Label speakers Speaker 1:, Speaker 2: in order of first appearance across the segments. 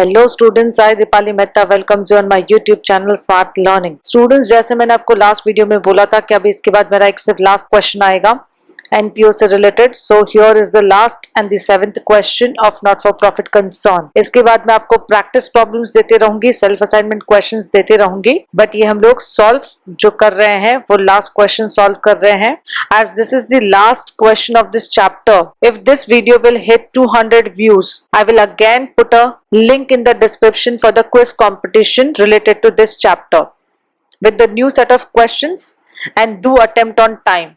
Speaker 1: Hello students, I Deepali Mehta welcome you on my YouTube channel smart learning. Students, जैसे मैंने आपको last video में बोला था कि अभी इसके बाद मेरा एक सिर्फ लास्ट क्वेश्चन आएगा एनपीओ से related. So here is the last and the 7th question of not for profit concern. इसके बाद मैं आपको प्रैक्टिस प्रॉब्लम्स देते रहूंगी, सेल्फ असाइनमेंट क्वेश्चंस देते रहूंगी, बट ये हम लोग सॉल्व जो कर रहे हैं वो लास्ट क्वेश्चन सॉल्व कर रहे हैं। As this is the last question of this chapter, if this video will hit 200 views, I will again put a link in the description for the quiz competition related to this chapter with the new set of questions and do attempt on time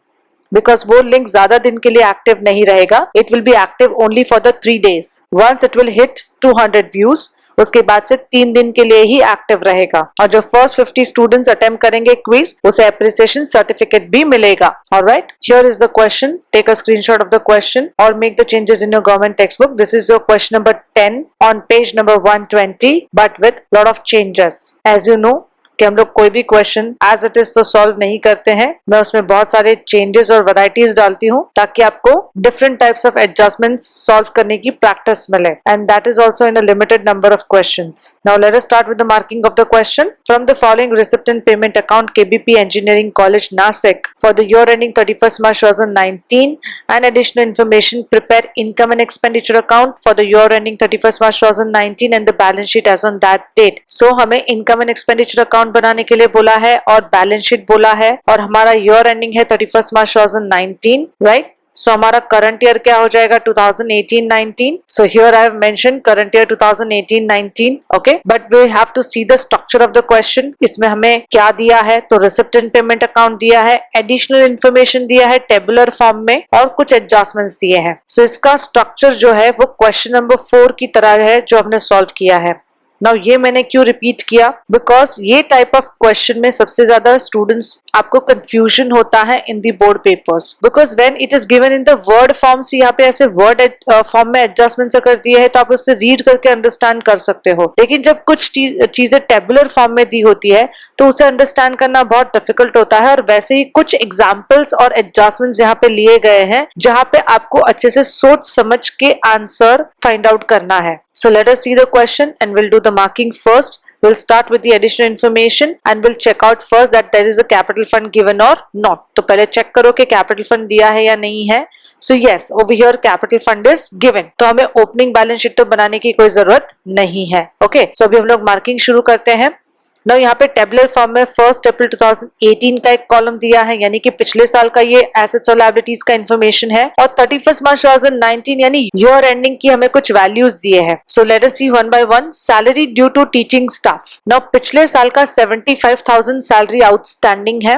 Speaker 1: because वो link ज़्यादा दिन के लिए active नहीं रहेगा. It will be active only for the 3 days. Once it will hit 200 views, उसके बाद से 3 दिन के लिए ही एक्टिव रहेगा और जो फर्स्ट 50 स्टूडेंट्स अटेम्प्ट करेंगे क्विज उसे एप्रिसिएशन सर्टिफिकेट भी मिलेगा. Alright, here is the question. Take a screenshot of the question और make the changes in your government text book. This is your question number 10 on page number 120 but with lot of changes. As you know कि हम लोग कोई भी question as it is तो solve नहीं करते हैं, मैं उसमें बहुत सारे चेंजेस और वैरायटीज डालती हूँ ताकि आपको different types of adjustments solve करने की प्रैक्टिस मिले, and that is also in a limited number of questions. Now let us start with the marking of the question. From the following receipt and payment account KBP engineering college Nashik for the year ending 31st March 2019 and additional information, prepare income and expenditure account for the year ending 31st March 2019 and the balance sheet as on that date. So हमें income and expenditure account बनाने के लिए बोला है और balance sheet बोला है और हमारा ईयर एंडिंग है 31st March 2019, राइट? सो हमारा करंट ईयर क्या हो जाएगा 2018-19. So here I have mention current year 2018-19, okay, but we have to see the structure of the question. इसमें हमें क्या दिया है, तो रिसिप्ट एंड पेमेंट अकाउंट दिया है, एडिशनल इन्फॉर्मेशन दिया है टेबुलर फॉर्म में और कुछ एडजस्टमेंट्स दिए हैं. सो इसका स्ट्रक्चर जो है वो क्वेश्चन नंबर 4 की तरह है जो हमने सॉल्व किया है. नाउ ये मैंने क्यों रिपीट किया, बिकॉज ये टाइप ऑफ क्वेश्चन में सबसे ज्यादा स्टूडेंट्स आपको कंफ्यूजन होता है in the board papers, because when it is given in the word form. से यहाँ पे ऐसे वर्ड फॉर्म में एडजस्टमेंट कर दिए है तो आप उससे रीड करके अंडरस्टैंड कर सकते हो, लेकिन जब कुछ चीजें टेबुलर फॉर्म में दी होती है तो उसे अंडरस्टैंड करना बहुत डिफिकल्ट होता है. और वैसे ही कुछ एग्जाम्पल्स और एडजस्टमेंट्स यहाँ पे लिए गए हैं जहाँ पे आपको अच्छे से सोच समझ के आंसर फाइंड आउट करना है. So let us see the question and we'll do the marking first. We'll start with the additional information and we'll check out first that there is a capital fund given or not. तो पहले check करो कि capital fund दिया है या नहीं है. So yes, over here capital fund is given. तो हमें ओपनिंग बैलेंस शीट तो बनाने की कोई जरूरत नहीं है. ओके, सो अभी हम लोग मार्किंग शुरू करते हैं. नाउ यहाँ पे टेबुलर फॉर्म में 1 अप्रैल 2018 का एक कॉलम दिया है, यानी कि पिछले साल का ये एसेट्स और लायबिलिटीज का इन्फॉर्मेशन है, और 31st March 2019 यानी ईयर एंडिंग की हमें कुछ वैल्यूज दिए हैं. So let us see one by one. Salary due to teaching staff. Now पिछले साल का 75,000 सैलरी आउटस्टैंडिंग है.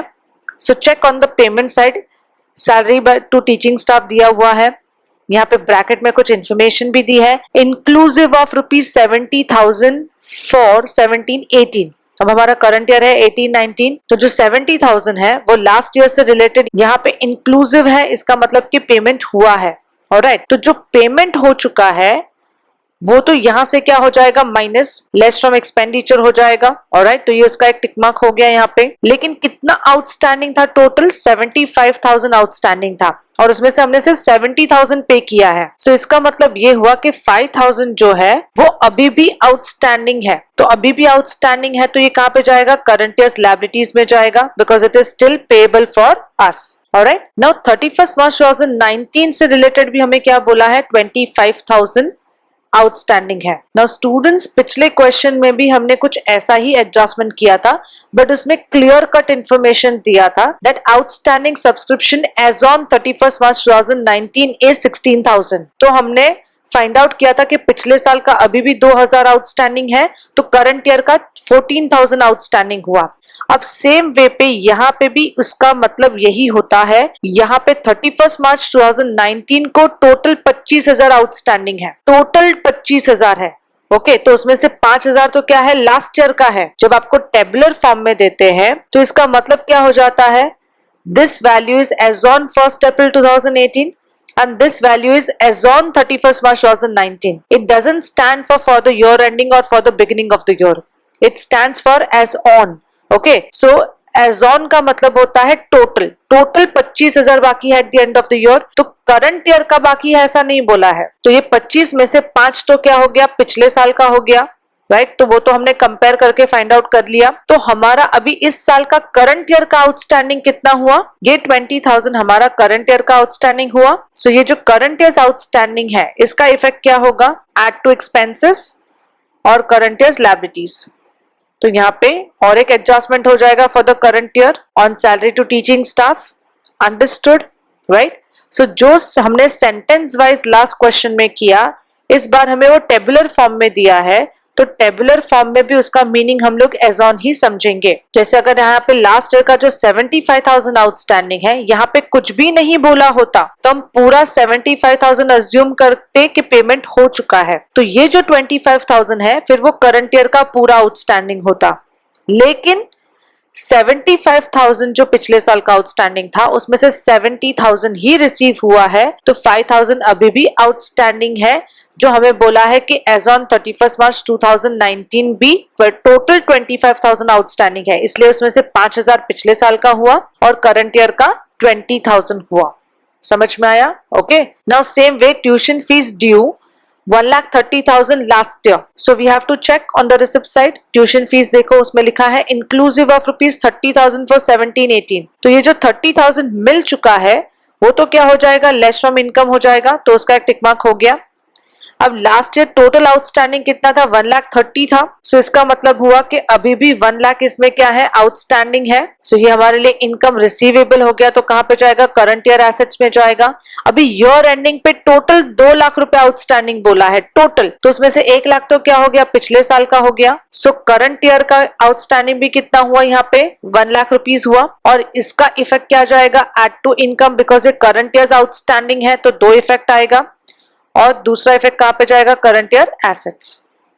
Speaker 1: So check on the payment side, salary to teaching staff दिया हुआ है. यहाँ पे ब्रैकेट में कुछ इन्फॉर्मेशन भी दी है, इंक्लूसिव ऑफ ₹70,000 फॉर 17-18. अब हमारा करंट ईयर है 18-19, तो जो 70,000 है वो लास्ट ईयर से रिलेटेड यहाँ पे इंक्लूसिव है. इसका मतलब कि पेमेंट हुआ है. ऑलराइट, तो जो पेमेंट हो चुका है वो तो यहाँ से क्या हो जाएगा, माइनस लेस फ्रॉम एक्सपेंडिचर हो जाएगा. ऑलराइट, तो ये उसका एक टिक मार्क हो गया यहाँ पे. लेकिन कितना आउटस्टैंडिंग था, टोटल 75,000 आउटस्टैंडिंग था और उसमें से हमने सिर्फ 70,000 पे किया है. सो इसका मतलब ये हुआ कि 5,000 जो है वो अभी भी आउटस्टैंडिंग है. तो अभी भी आउटस्टैंडिंग है तो ये कहाँ पे जाएगा, करंट ईयर्स लायबिलिटीज में जाएगा, because it is still payable for us. Alright, now 31st March 2019 से रिलेटेड भी हमें क्या बोला है, 25,000 आउटस्टैंडिंग है. नाउ स्टूडेंट्स, पिछले क्वेश्चन में भी हमने कुछ ऐसा ही एडजस्टमेंट किया था, बट उसमें क्लियर कट इंफॉर्मेशन दिया था that outstanding subscription as on 31st March 2019 is 16,000. तो हमने फाइंड आउट किया था कि पिछले साल का अभी भी 2,000 आउटस्टैंडिंग है, तो करंट ईयर का 14,000 आउटस्टैंडिंग हुआ. अब सेम वे पे यहाँ पे भी उसका मतलब यही होता है. यहाँ पे 31st March 2019 को टोटल 25,000 आउटस्टैंडिंग है, टोटल 25,000 है. ओके, तो उसमें से 5,000 तो क्या है, लास्ट ईयर का है. जब आपको टेबुलर फॉर्म में देते हैं तो इसका मतलब क्या हो जाता है, this value is as on 1 April 2018 and this value is as on 31st March 2019. It doesn't stand for the year ending or for the beginning of the year. It stands for as on. Okay, so as on का मतलब होता है total 25,000 बाकी है at the end of the year. तो current year का बाकी है ऐसा नहीं बोला है. तो ये 25 में से 5 तो क्या हो गया, पिछले साल का हो गया. राइट, तो वो तो हमने कंपेयर करके फाइंड आउट कर लिया। तो हमारा अभी इस साल का करंट ईयर का आउटस्टैंडिंग कितना हुआ, ये 20,000 हमारा करंट ईयर का आउटस्टैंडिंग हुआ। सो ये जो करंट ईयर आउटस्टैंडिंग है इसका इफेक्ट क्या होगा, एड टू एक्सपेंसेस और करंट ईयर लायबिलिटीज। तो यहाँ पे और एक एडजस्टमेंट हो जाएगा for the current year on salary to teaching staff, understood, right. So जो हमने सेंटेंस वाइज लास्ट क्वेश्चन में किया, इस बार हमें वो टेबुलर फॉर्म में दिया है, तो टेबुलर फॉर्म में भी उसका मीनिंग हम लोग एज ऑन ही समझेंगे। जैसे अगर यहाँ पे लास्ट ईयर का जो 75,000 आउटस्टैंडिंग है, यहाँ पे कुछ भी नहीं बोला होता तो हम पूरा 75,000 अज्यूम करते कि पेमेंट हो चुका है, तो ये जो 25,000 है फिर वो करंट ईयर का पूरा आउटस्टैंडिंग होता। लेकिन 75,000 जो पिछले साल का आउटस्टैंडिंग था उसमें से 70,000 ही रिसीव हुआ है, तो 5,000 अभी भी आउटस्टैंडिंग है, जो हमें बोला है कि एज ऑन 31 मार्च 2019 भी टोटल 25,000 आउटस्टैंडिंग है, इसलिए उसमें से 5,000 पिछले साल का हुआ और करंट ईयर का 20,000 हुआ। समझ में आया? Okay, now same way tuition fees due 1,30,000 last year, so we have to check on the receipt side. Tuition fees देखो उसमें लिखा है इंक्लूसिव ऑफ ₹30,000 फॉर 17-18, तो ये जो 30,000 मिल चुका है वो तो क्या हो जाएगा, लेस फ्रॉम इनकम हो जाएगा, तो उसका एक टिक मार्क हो गया। अब लास्ट ईयर टोटल आउटस्टैंडिंग कितना था, 1,30,000 था, सो इसका मतलब हुआ कि अभी भी 1,00,000 इसमें क्या है, आउटस्टैंडिंग है। सो ये हमारे लिए इनकम रिसीवेबल हो गया, तो कहां पे जाएगा, करंट ईयर एसेट्स में जाएगा। अभी ईयर एंडिंग पे टोटल 2,00,000 रुपए आउटस्टैंडिंग बोला है टोटल, तो उसमें से 1,00,000 तो क्या हो गया, पिछले साल का हो गया। सो करंट ईयर का आउटस्टैंडिंग भी कितना हुआ, यहाँ पे 1,00,000 रुपीज हुआ, और इसका इफेक्ट क्या जाएगा, एड टू इनकम, बिकॉज ये करंट ईयर आउटस्टैंडिंग है तो 2 इफेक्ट आएगा, और दूसरा इफेक्ट कहां पे जाएगा, करंट ईयर एसेट्स।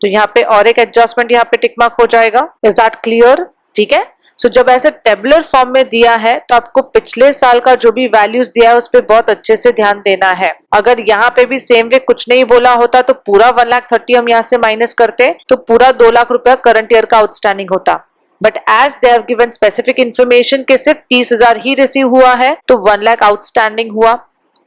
Speaker 1: तो यहाँ पे और एक एडजस्टमेंट यहाँ पे टिक मार्क हो जाएगा। Is that clear? ठीक है। सो जब ऐसे टेबुलर फॉर्म में दिया है तो आपको पिछले साल का जो भी वैल्यूज दिया है उस पर बहुत अच्छे से ध्यान देना है। अगर यहाँ पे भी सेम वे कुछ नहीं बोला होता तो पूरा 1,30,000 हम यहाँ से माइनस करते तो पूरा 2,00,000 रुपया करंट ईयर का आउटस्टैंडिंग होता। But as they have given specific information के सिर्फ 30,000 ही रिसीव हुआ है, तो 1,00,000 आउटस्टैंडिंग हुआ,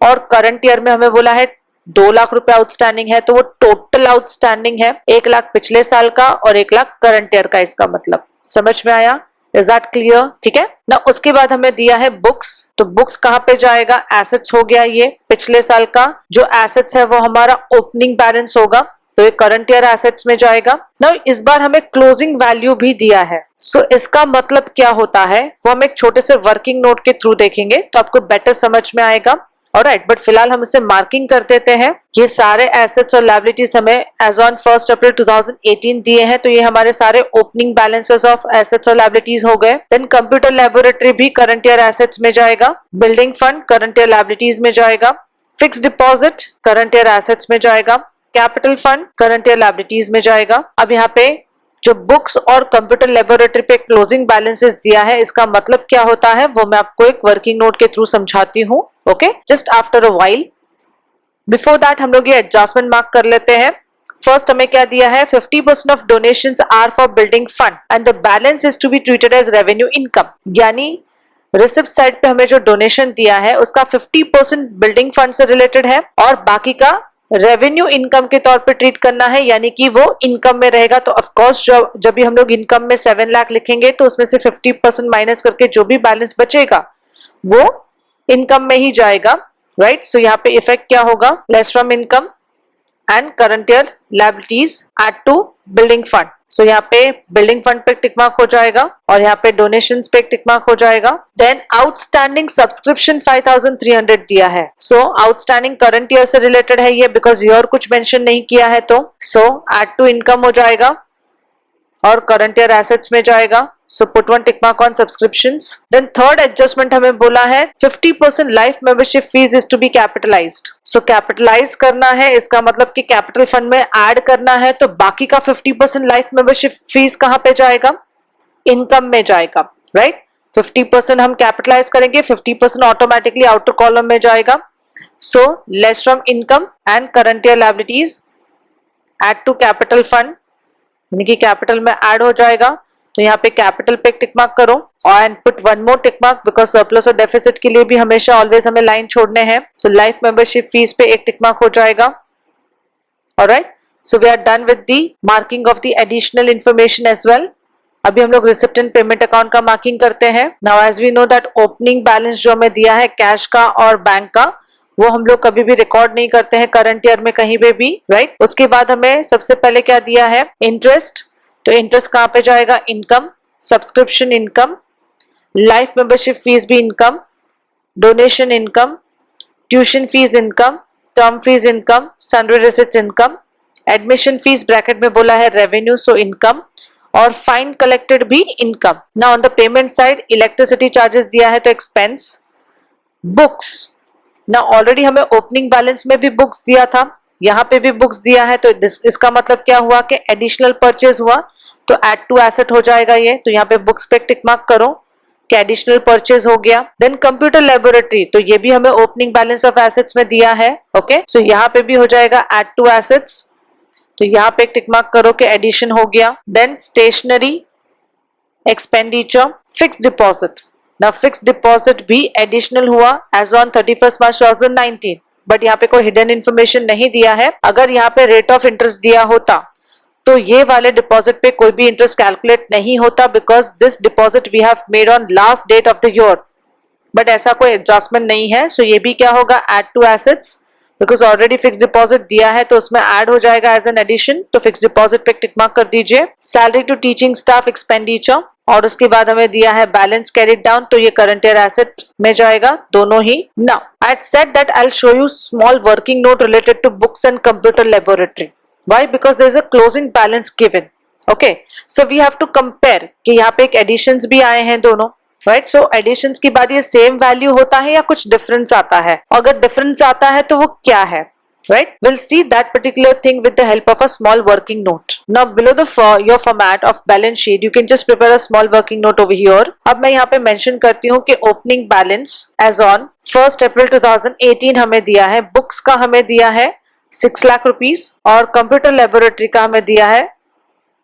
Speaker 1: और करंट ईयर में हमें बोला है 2,00,000 रुपए आउटस्टैंडिंग है, तो वो टोटल आउटस्टैंडिंग है 1,00,000 पिछले साल का और 1,00,000 करंट ईयर का। इसका मतलब समझ में आया? Is that clear? ठीक है ना। उसके बाद हमें दिया है बुक्स, तो बुक्स कहां पे जाएगा, एसेट्स हो गया। ये पिछले साल का जो एसेट्स है वो हमारा ओपनिंग बैलेंस होगा, तो ये करंट ईयर एसेट्स में जाएगा ना। इस बार हमें क्लोजिंग वैल्यू भी दिया है, सो इसका मतलब क्या होता है वो हम एक छोटे से वर्किंग नोट के थ्रू देखेंगे तो आपको बेटर समझ में आएगा। ऑलराइट, बट फिलहाल हम इसे मार्किंग कर देते हैं। ये सारे एसेट्स और लायबिलिटीज हमें एज ऑन 1 अप्रैल 2018 दिए हैं, तो ये हमारे सारे ओपनिंग बैलेंसेस ऑफ एसेट्स और लायबिलिटीज हो गए। देन कंप्यूटर लैबोरेटरी भी करंट ईयर एसेट्स में जाएगा, building fund current year liabilities में जाएगा, fix deposit current year assets में जाएगा, capital fund current year liabilities में जाएगा। अब यहाँ पे जो बुक्स और कंप्यूटर लेबोरेटरी पे क्लोजिंग बैलेंसेस दिया है, इसका मतलब क्या होता है वो मैं आपको एक वर्किंग नोट के थ्रू समझाती हूँ। Okay, just after a while. Before that हम लोग ये एडजस्टमेंट मार्क कर लेते हैं। फर्स्ट हमें क्या दिया है, 50% of donations are for building fund and the balance is to be treated as revenue income. यानी रिसिप्ट साइड पे हमें जो डोनेशन दिया है उसका 50% बिल्डिंग फंड से रिलेटेड है और बाकी का रेवेन्यू इनकम के तौर पे ट्रीट करना है, यानी कि वो इनकम में रहेगा। तो ऑफ कोर्स जब भी हम लोग इनकम में 7,00,000 लिखेंगे तो उसमें से 50% माइनस करके जो भी बैलेंस बचेगा वो इनकम में ही जाएगा, राइट। सो यहाँ पे इफेक्ट क्या होगा, less from income and current year liabilities add to building fund. So यहाँ पे बिल्डिंग फंड पे टिक मार्क हो जाएगा और यहाँ पे डोनेशंस पे टिक मार्क हो जाएगा। देन आउटस्टैंडिंग सब्सक्रिप्शन 5,300 दिया है, सो आउटस्टैंडिंग करंट ईयर से रिलेटेड है ये, बिकॉज ईयर कुछ मेंशन नहीं किया है, तो सो एड टू इनकम हो जाएगा और करंट ईयर एसेट्स में जाएगा। So put one tick mark on subscriptions. Then third adjustment हमें बोला है 50% life membership fees is to be capitalised. So capitalise करना है, इसका मतलब कि कैपिटल फंड में ऐड करना है, तो बाकी का 50% लाइफ मेंबरशिप फीस कहां पे जाएगा, इनकम में जाएगा, राइट। 50% हम कैपिटलाइज करेंगे, 50% ऑटोमेटिकली आउटर कॉलम में जाएगा। So less from income and current year liabilities add to capital fund, यानी कि कैपिटल में ऐड हो जाएगा। तो यहाँ पे कैपिटल पे टिक मार्क करो और and put one more tick mark, because surplus और डेफिसिट के लिए भी हमेशा ऑलवेज हमें लाइन छोड़ने हैं। सो लाइफ मेंबरशिप फीस पे एक टिक मार्क हो जाएगा, alright. So we are done with the marking of the additional information as well. अभी हम लोग रिसिप्ट एंड पेमेंट अकाउंट का मार्किंग करते हैं. Now as we know that opening balance जो हमें दिया है कैश का और बैंक का, वो हम लोग कभी भी रिकॉर्ड नहीं करते हैं करंट ईयर में कहीं पे भी, राइट. उसके बाद हमें सबसे पहले क्या दिया है, इंटरेस्ट. तो इंटरेस्ट कहाँ पे जाएगा, income, subscription income, life membership fees भी income, donation income, tuition fees income, term fees income, sundry receipts income, admission fees bracket में बोला है रेवेन्यू सो इनकम, और फाइन कलेक्टेड भी income. Now on the payment side electricity charges दिया है तो expense. Books, ना ऑलरेडी हमें ओपनिंग बैलेंस में भी बुक्स दिया था, यहाँ पे भी बुक्स दिया है, तो इसका मतलब क्या हुआ कि एडिशनल परचेज हुआ तो एड टू एसेट हो जाएगा ये. तो यहाँ पे बुक्स पे टिक मार्क करो कि एडिशनल परचेज हो गया. देन कंप्यूटर लेबोरेटरी, तो ये भी हमें ओपनिंग बैलेंस ऑफ एसेट्स में दिया है. ओके, सो यहाँ पे भी हो जाएगा एड टू एसेट्स, तो यहाँ पे टिक मार्क करो कि एडिशन हो गया. Then stationery expenditure, fix deposit. ना फिक्स डिपॉजिट भी एडिशनल हुआ एज ऑन 31 मार्च 2019, बट यहाँ पे कोई हिडन इंफॉर्मेशन नहीं दिया है. अगर यहाँ पे रेट ऑफ इंटरेस्ट दिया होता तो ये वाले डिपॉजिट पे कोई भी इंटरेस्ट कैलकुलेट नहीं होता, because this deposit we have made on last date of the year. But ऐसा कोई एडजस्टमेंट नहीं है, सो ये भी क्या होगा, add to assets, because already fix deposit दिया है तो उसमें ऐड हो जाएगा एज एन एडिशन. तो फिक्स डिपॉजिट पे टिक मार्क कर दीजिए. Salary to teaching staff expenditure, और उसके बाद हमें दिया है बैलेंस कैरिड डाउन, तो ये करंट ईयर एसेट में जाएगा दोनों ही. Now I had said that I will show you small working note related to books and computer laboratory. Why? Because there is a closing balance given. Okay, so we have to compare कि यहाँ पे एक editions भी आए हैं दोनों, right. सो editions के बाद ये सेम वैल्यू होता है या कुछ डिफरेंस आता है? अगर डिफरेंस आता है तो वो क्या है, right? We'll see that particular thing with the help of a small working note. Now below the your format of balance sheet, you can just prepare a small working note over here. अब मैं यहाँ पे mention करती हूँ कि opening balance as on 1st April 2018 हमें दिया है, books का हमें दिया है 6 लाख रुपीस, और कंप्यूटर लेबोरेटरी का हमें दिया है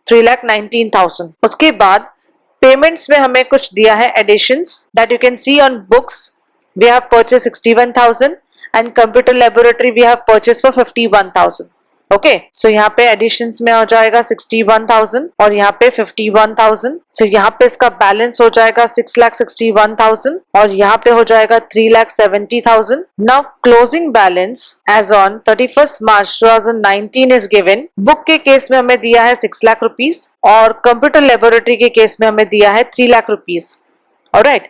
Speaker 1: 3,19,000. उसके बाद पेमेंट्स में हमें कुछ दिया है additions, that you can see on books we have purchase 61,000 and computer laboratory we have purchased for 51,000. Okay, so यहाँ पे एडिशंस में हो जाएगा 61,000 और यहाँ पे 51,000. सो यहाँ पे इसका बैलेंस हो जाएगा 6,61,000 और यहाँ पे हो जाएगा 3,70,000. Now closing balance as on 31 March 2019 is given. Book के केस में हमें दिया है 6 लाख रुपीस और कंप्यूटर लेबोरेटरी के केस में हमें दिया है 3 lakh rupees. Alright,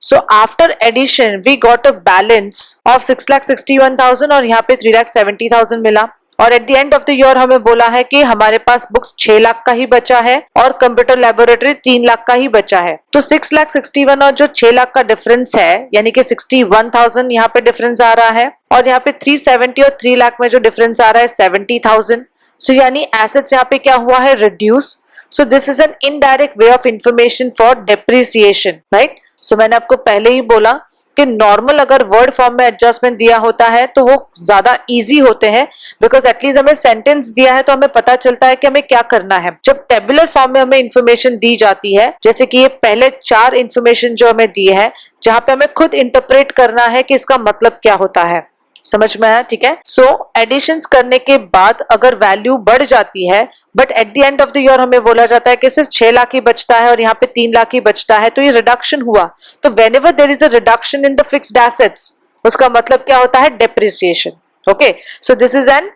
Speaker 1: so after addition we got a balance of 6,61,000 और यहाँ पे 3,70,000 मिला. और at the end of the year हमें बोला है कि हमारे पास बुक्स 6 लाख का ही बचा है और कंप्यूटर लेबोरेटरी 3 लाख का ही बचा है. तो 6,61,000 और जो 6 लाख का डिफरेंस है, यानी कि 61,000 यहाँ पे डिफरेंस आ रहा है, और यहाँ पे 370 और 3 लाख में जो डिफरेंस आ रहा है 70,000. सो यानी एसेट्स यहाँ पे क्या हुआ है, reduce. So this is an indirect way of information for depreciation, right. So मैंने आपको पहले ही बोला कि नॉर्मल अगर वर्ड फॉर्म में एडजस्टमेंट दिया होता है तो वो ज्यादा इजी होते हैं, बिकॉज एटलीस्ट हमें सेंटेंस दिया है तो हमें पता चलता है कि हमें क्या करना है. जब टेबुलर फॉर्म में हमें इंफॉर्मेशन दी जाती है, जैसे कि ये पहले 4 इंफॉर्मेशन जो हमें दी है, जहां पे हमें खुद इंटरप्रेट करना है कि इसका मतलब क्या होता है. समझ में आया? ठीक है. सो एडिशंस करने के बाद अगर वैल्यू बढ़ जाती है, but at the end of the year हमें बोला जाता है कि सिर्फ 6 लाख ही बचता है और यहाँ पे 3 लाख ही बचता है, तो ये रिडक्शन हुआ. तो whenever there is a reduction in the fixed assets, उसका मतलब क्या होता है, depreciation. Okay, so this is an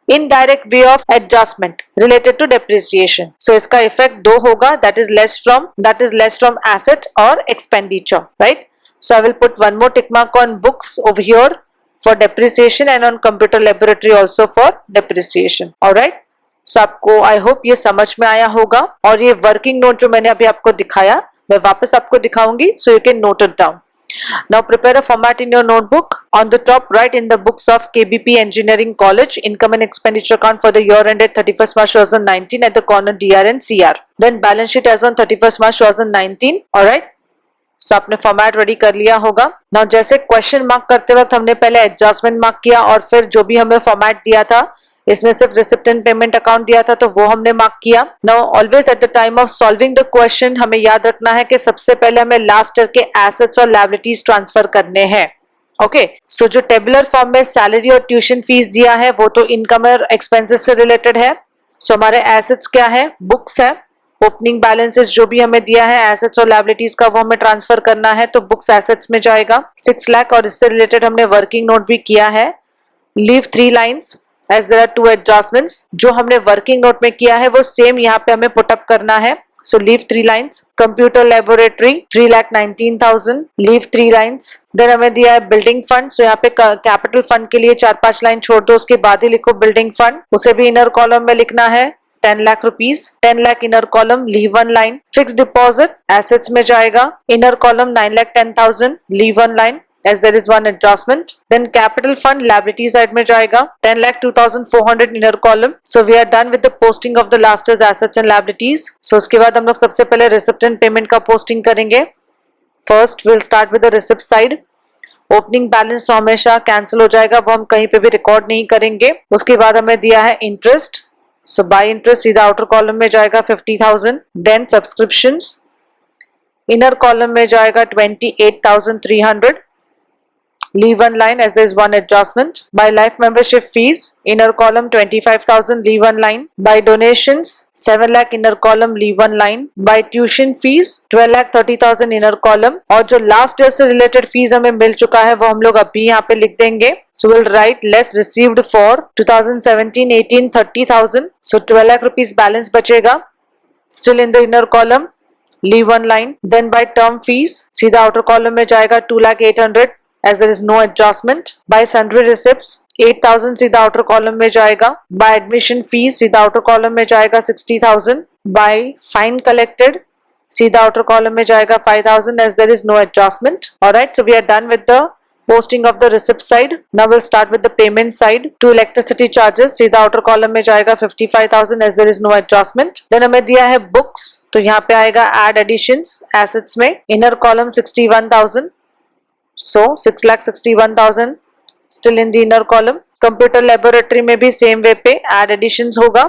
Speaker 1: indirect way of adjustment related to depreciation. So इसका इफेक्ट 2 होगा, that is less from asset और expenditure, right. So I will put one more tick mark on books over here for depreciation and on computer laboratory also for depreciation. Alright, so आपको I hope ये समझ में आया होगा. और ये working note जो मैंने अभी आपको दिखाया, मैं वापस आपको दिखाऊंगी, so you can note it down. Now prepare a format in your notebook. On the top, write in the books of KBP Engineering College income and expenditure account for the year ended 31st March 2019 at the corner DR and CR. Then balance sheet as on 31st March 2019. Alright. सो आपने format ready कर लिया होगा. Now जैसे question mark करते वक्त हमने पहले adjustment mark किया और फिर जो भी हमें फॉर्मेट दिया था, इसमें सिर्फ रिसिप्ट एंड पेमेंट अकाउंट दिया था तो वो हमने मार्क किया. Now always at the time of solving the question हमें याद रखना है कि सबसे पहले हमें लास्ट ईयर के एसेट्स और लायबिलिटीज ट्रांसफर करने हैं. ओके, सो जो टेबुलर फॉर्म में सैलरी और ट्यूशन फीस दिया है वो तो इनकम और एक्सपेंसेस से रिलेटेड है। सो हमारे एसेट्स क्या है, बुक्स है, ओपनिंग बैलेंसेस जो भी हमें दिया है एसेट्स और लायबिलिटीज का वो हमें ट्रांसफर करना है, तो बुक्स एसेट्स में जाएगा 6 लाख। और इससे रिलेटेड हमने वर्किंग नोट भी किया है, leave 3 lines as there are 2 adjustments. जो हमने वर्किंग नोट में किया है वो सेम यहाँ पे हमें पुटअप करना है, so leave 3 lines। Computer laboratory 3,19,000, leave 3 lines। Then हमें दिया है बिल्डिंग फंड, सो यहाँ पे कैपिटल फंड के लिए 4-5 लाइन छोड़ दो, उसके बाद ही लिखो बिल्डिंग फंड। उसे भी इनर कॉलम में लिखना है 10 lakh rupees, 10 lakh inner column, leave 1 line. Fix deposit assets में जाएगा, inner column 9,10,000, leave 1 line as there is one adjustment। Then capital fund liability side में जाएगा 10,02,400 inner column। So we are done with the posting of the last year's assets and liabilities। So उसके बाद हम लोग सबसे पहले receipt and payment का posting करेंगे। First we'll start with the receipt side। Opening balance तो हमेशा कैंसिल हो जाएगा, वो हम कहीं पे भी रिकॉर्ड नहीं करेंगे। उसके बाद हमें दिया है इंटरेस्ट, सो बाय इंटरेस्ट सीधा आउटर कॉलम में जाएगा 50,000। देन सब्सक्रिप्शंस इनर कॉलम में जाएगा 28,300, leave 1 line as there is one adjustment। By life membership fees inner column 25,000, leave 1 line। By donations 7 lakh inner column, leave 1 line। By tuition fees 12,30,000 inner column। और जो last year से related fees हमें मिल चुका है वो हम लोग अभी यहाँ पे लिख देंगे। So we'll write less received for 2017-18 30,000, so 12 lakh rupees balance बचेगा still in the inner column, leave 1 line। Then by term fees सीधा outer column में जाएगा 2,08,000 as there is no adjustment। By sundry receipts 8,000 सीधा outer column में जाएगा। By admission fees सीधा outer column में जाएगा 60,000। By fine collected सीधा outer column में जाएगा 5,000 as there is no adjustment। Alright, so we are done with the posting of the receipt side। Now we'll start with the payment side। To electricity charges सीधा outer column में जाएगा 55,000 as there is no adjustment। Then हमें दिया है books, तो यहाँ पे आएगा add additions assets में inner column 61,000, so 6,61,000 still in the inner column। Computer laboratory में भी सेम वे पे एड एडिशंस होगा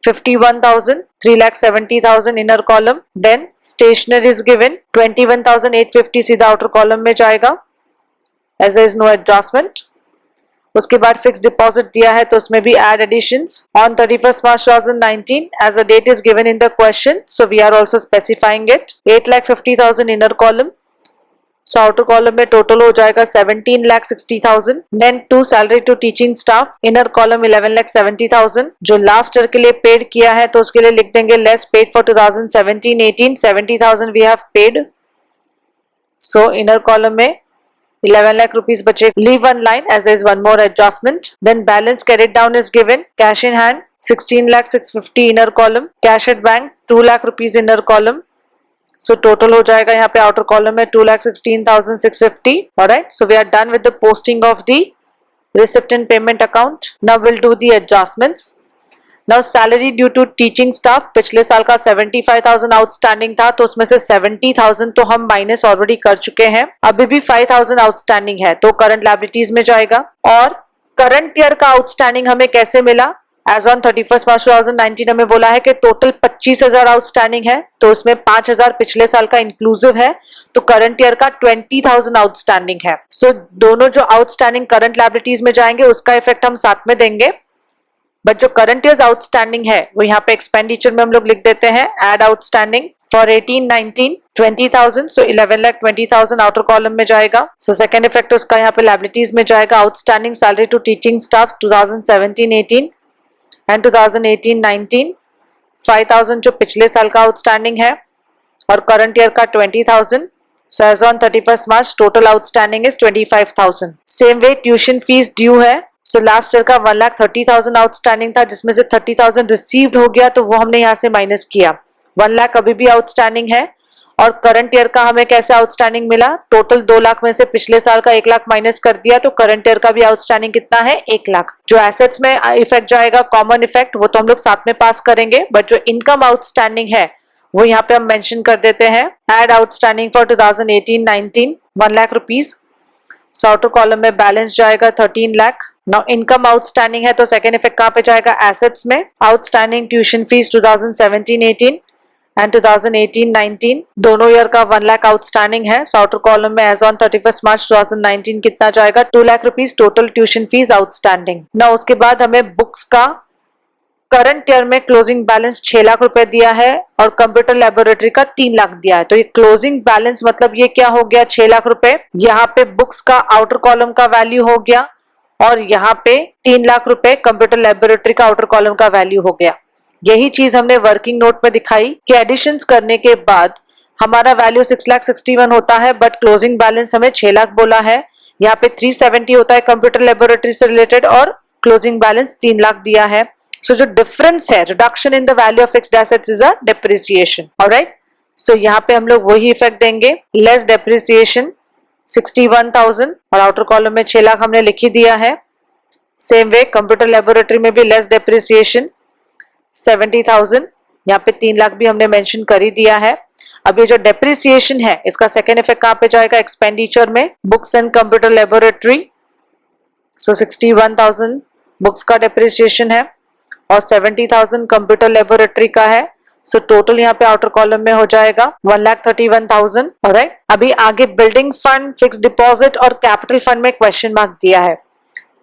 Speaker 1: 51,000, 3,70,000 inner column. Then stationery is given 21,850 सीधा आउटर कॉलम में जाएगा as there is no adjustment. उसके बाद फिक्स डिपॉजिट दिया है तो उसमें भी add additions on 31st March 2019 as a date is given in the question, so we are also specifying it। 8,50,000 inner column, so outer column में total हो जाएगा 17,60,000। Then to salary to teaching staff inner column 11,70,000, जो last year के लिए paid किया है तो उसके लिए लिख देंगे less paid for 2017-18 70,000 we have paid, so inner column में 11 lakh rupees बचे। Leave 1 line as there is one more adjustment। Then balance carried down is given, cash in hand 16,650 inner column, cash at bank 2 lakh rupees inner column, so total हो जाएगा यहाँ पे outer column में 2,16,650। Alright, so we are done with the posting of the receipt and payment account। Now we'll do the adjustments। Now salary due to teaching staff पिछले साल का 75,000 outstanding था, तो उसमें से 70,000 तो हम माइनस ऑलरेडी कर चुके हैं, अभी भी 5,000 आउटस्टैंडिंग है तो करंट लायबिलिटीज में जाएगा। और करंट ईयर का आउटस्टैंडिंग हमें कैसे मिला, एज ऑन 31st March 2019 हमें बोला है कि टोटल 25,000 आउटस्टैंडिंग है, तो उसमें 5,000 पिछले साल का इंक्लूसिव है, तो करंट ईयर का 20,000 आउटस्टैंडिंग है। सो दोनों जो आउटस्टैंडिंग करंट लायबिलिटीज में जाएंगे उसका इफेक्ट हम साथ में देंगे, बट जो करंट ईयर आउटस्टैंडिंग है वो यहाँ पे एक्सपेंडिचर में हम लोग लिख देते हैं add outstanding for 18-19 20,000, so 11,20,000 outer column में जाएगा। सो सेकंड इफेक्ट उसका यहाँ पे लायबिलिटीज में जाएगा, outstanding salary to teaching staff 2017-18 and 2018-19 5,000 जो पिछले साल का आउटस्टैंडिंग है और करंट ईयर का 20,000, so as on 31st March total outstanding is 25,000। Same way tuition fees due है, सो लास्ट ईयर का 1,30,000 आउटस्टैंडिंग था जिसमें से 30,000 रिसीव्ड हो गया तो वो हमने यहाँ से माइनस किया, 1 लाख अभी भी आउटस्टैंडिंग है। और करंट ईयर का हमें कैसे आउटस्टैंडिंग मिला, टोटल 2 लाख में से पिछले साल का 1 लाख माइनस कर दिया तो करंट ईयर का भी आउटस्टैंडिंग कितना है 1 लाख। जो एसेट्स में इफेक्ट जाएगा कॉमन इफेक्ट वो तो हम लोग साथ में पास करेंगे, बट जो इनकम आउटस्टैंडिंग है वो यहाँ पे हम मेंशन कर देते हैं add outstanding for 2018-19 1 lakh rupees. So outer column में बैलेंस जाएगा 13 लाख। नाउ इनकम आउटस्टैंडिंग है तो सेकंड इफेक्ट कहाँ पे जाएगा, एसेट्स में आउटस्टैंडिंग ट्यूशन फीस 2017-18 एंड 2018-19 दोनों ईयर का 1 लाख आउटस्टैंडिंग है। सो आउटर कॉलम में एज ऑन 31 मार्च 2019 कितना जाएगा? 2 lakh rupees total tuition fees outstanding. ना उसके बाद हमें बुक्स का करंट ईयर में क्लोजिंग बैलेंस 6 लाख रुपए दिया है और कंप्यूटर लेबोरेटरी का 3 लाख दिया है। तो ये क्लोजिंग बैलेंस मतलब ये क्या हो गया? 6 लाख रुपए। यहाँ पे बुक्स का आउटर कॉलम का वैल्यू हो गया और यहाँ पे 3 लाख रुपए कंप्यूटर लेबोरेटरी का आउटर कॉलम का वैल्यू हो गया। यही चीज हमने वर्किंग नोट में दिखाई कि एडिशंस करने के बाद हमारा वैल्यू 6,61 होता है, बट क्लोजिंग बैलेंस हमें 6 लाख बोला है। यहाँ पे 370 होता है कंप्यूटर लेबोरेटरी से रिलेटेड और क्लोजिंग बैलेंस 3 लाख दिया है। सो जो डिफरेंस है, reduction in the value of fixed assets is a depreciation. Alright, so यहाँ पे हम लोग वही इफेक्ट देंगे, लेस डेप्रिसिएशन 61,000 और आउटर कॉलम में 6 लाख हमने लिख ही दिया है। सेम वे कंप्यूटर लेबोरेटरी में भी लेस डेप्रिसिएशन 70,000, यहाँ पे 3 लाख भी हमने मेंशन कर ही दिया है। अब ये जो डेप्रिसिएशन है इसका सेकेंड इफेक्ट कहाँ पे जाएगा? एक्सपेंडिचर में, books and computer laboratory. So 61,000 books का डेप्रिसिएशन है और 70,000 कंप्यूटर लेबोरेटरी का है। सो टोटल यहाँ पे आउटर कॉलम में हो जाएगा 1,31,000। ऑलराइट, अभी आगे बिल्डिंग फंड, फिक्स डिपॉजिट और कैपिटल फंड में क्वेश्चन मार्क दिया है।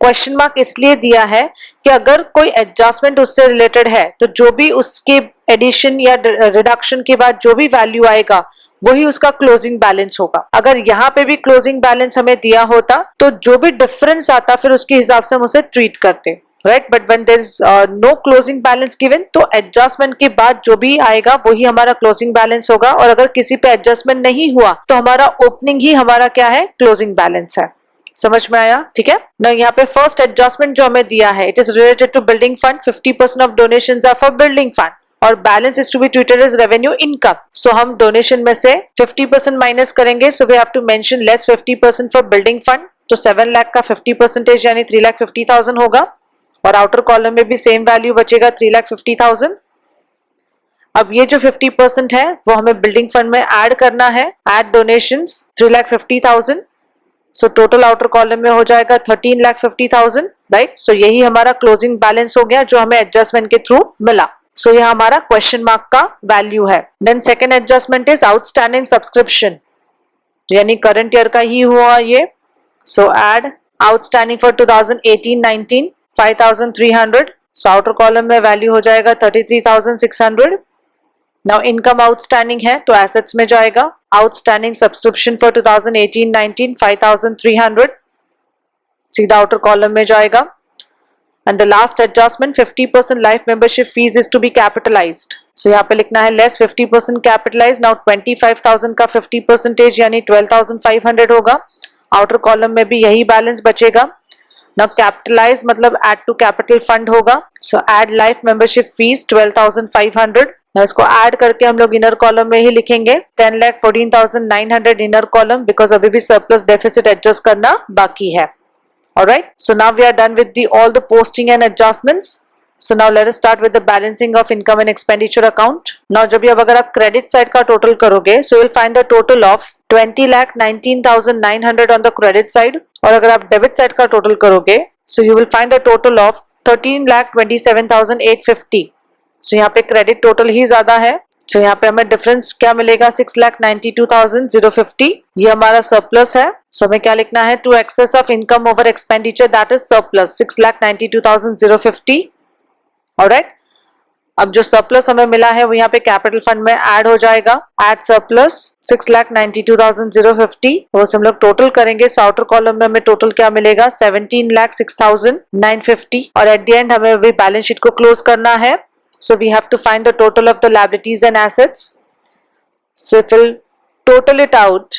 Speaker 1: क्वेश्चन मार्क इसलिए दिया है कि अगर कोई एडजस्टमेंट उससे रिलेटेड है तो जो भी उसके एडिशन या रिडक्शन के बाद जो भी वैल्यू आएगा वही उसका क्लोजिंग बैलेंस होगा। अगर यहाँ पे भी क्लोजिंग बैलेंस हमें दिया होता तो जो भी डिफरेंस आता फिर उसके हिसाब से हम उसे ट्रीट करते, right. But when there is no closing balance given तो एडजस्टमेंट के बाद जो भी आएगा वही हमारा क्लोजिंग बैलेंस होगा और अगर किसी पे एडजस्टमेंट नहीं हुआ तो हमारा ओपनिंग ही हमारा क्या है? क्लोजिंग बैलेंस है। समझ में आया? ठीक है ना। यहाँ पे फर्स्ट एडजस्टमेंट जो हमें दिया है, it is related to building fund. 50% of donations are for building fund और balance is to be treated as revenue income. So हम डोनेशन में से 50% माइनस करेंगे। So we have to mention less 50% for building fund. तो 7 लाख का 50% यानी 3,50,000 होगा और आउटर कॉलम में भी सेम वैल्यू बचेगा 3,50,000। अब ये जो 50% है वो हमें बिल्डिंग फंड में ऐड करना है। Add donations 3,50,000। So total outer column में हो जाएगा 13,50,000, राइट। सो यही हमारा क्लोजिंग बैलेंस हो गया जो हमें एडजस्टमेंट के थ्रू मिला। सो यह हमारा क्वेश्चन मार्क का वैल्यू है। Then second adjustment is outstanding subscription, यानी करंट ईयर का ही हुआ ये। So add outstanding for 2018-19 5,300। So outer column में वैल्यू हो जाएगा 33,600। नाउ इनकम आउटस्टैंडिंग है तो एसेट्स में जाएगा। आउटस्टैंडिंग सब्सक्रिप्शन फॉर 2018-19 5,300 सीधा आउटर कॉलम में जाएगा। And the last adjustment 50% life membership fees is to be capitalised. So यहाँ पे लिखना है लेस 50% कैपिटलाइज। नाउ 25,000 का 50% यानी 12,500 होगा। आउटर कॉलम में भी यही बैलेंस बचेगा। नाउ कैपिटलाइज मतलब एड टू कैपिटल फंड होगा। सो एड लाइफ मेंबरशिप फीस 12,500। इसको ऐड करके हम लोग इनर कॉलम में ही लिखेंगे 10,14,900 इनर कॉलम, बिकॉज अभी भी सरप्लस डेफिसिट एडजस्ट करना बाकी है। Alright, so now we are done with all the posting and adjustments. So now let us start with the balancing of income and expenditure account. Now जब भी अब अगर आप क्रेडिट साइड का total करोगे so will find the total of 20,19,900 on the credit side और अगर आप डेबिट साइड का टोटल करोगे so you will find the total of 13,27,850। सो यहाँ पे क्रेडिट टोटल ही ज्यादा है। सो यहाँ पे हमें डिफरेंस क्या मिलेगा? 6,92,050। ये हमारा सरप्लस है। सो हमें क्या लिखना है? To excess of income over expenditure that is surplus 6,92,050। Alright, अब जो सरप्लस हमें मिला है वो यहाँ पे कैपिटल फंड में ऐड हो जाएगा। ऐड सरप्लस 6,92,050 वो हम लोग टोटल करेंगे। सो आउटर कॉलम में हमें टोटल क्या मिलेगा? 17,06,950 और एट द एंड हमें अभी बैलेंस शीट को क्लोज करना है। So we have to find the total of the liabilities and assets. So if we'll total it out,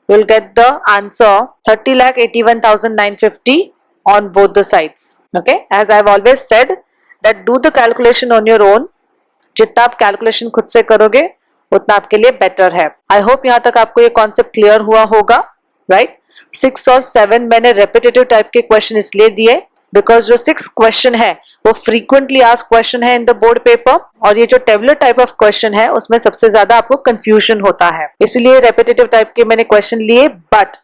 Speaker 1: we'll get the answer 30,81,950 on both the sides. Okay, as I've always said that do the calculation on your own. जितना आप calculation खुद से करोगे उतना आपके लिए better है। I hope यहाँ तक आपको ये concept clear हुआ होगा, right? 6 और 7 मैंने repetitive type के question इसलिए दिए बिकॉज जो 6 क्वेश्चन है वो फ्रीक्वेंटली आस्क्ड क्वेश्चन है इन द बोर्ड पेपर और ये जो टेबलर टाइप ऑफ क्वेश्चन है उसमें सबसे ज्यादा आपको कंफ्यूजन होता है, इसलिए रेपिटेटिव टाइप के मैंने क्वेश्चन लिए। बट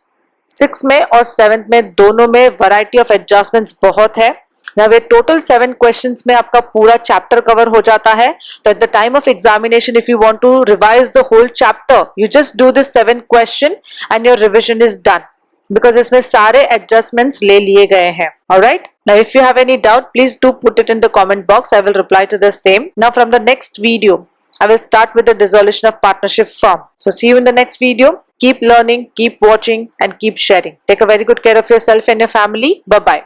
Speaker 1: 6 में और 7th में दोनों में वैरायटी ऑफ एडजस्टमेंट्स बहुत है। Now with total 7 questions में आपका पूरा chapter cover हो जाता है. तो at the time of examination, if you want to revise the whole chapter, you just do this 7 question and your revision is done. Because इसमें सारे adjustments ले लिए गए हैं. Alright? Now if you have any doubt, please do put it in the comment box. I will reply to the same. Now from the next video, I will start with the dissolution of partnership form. So see you in the next video. Keep learning, keep watching and keep sharing. Take a very good care of yourself and your family. Bye-bye.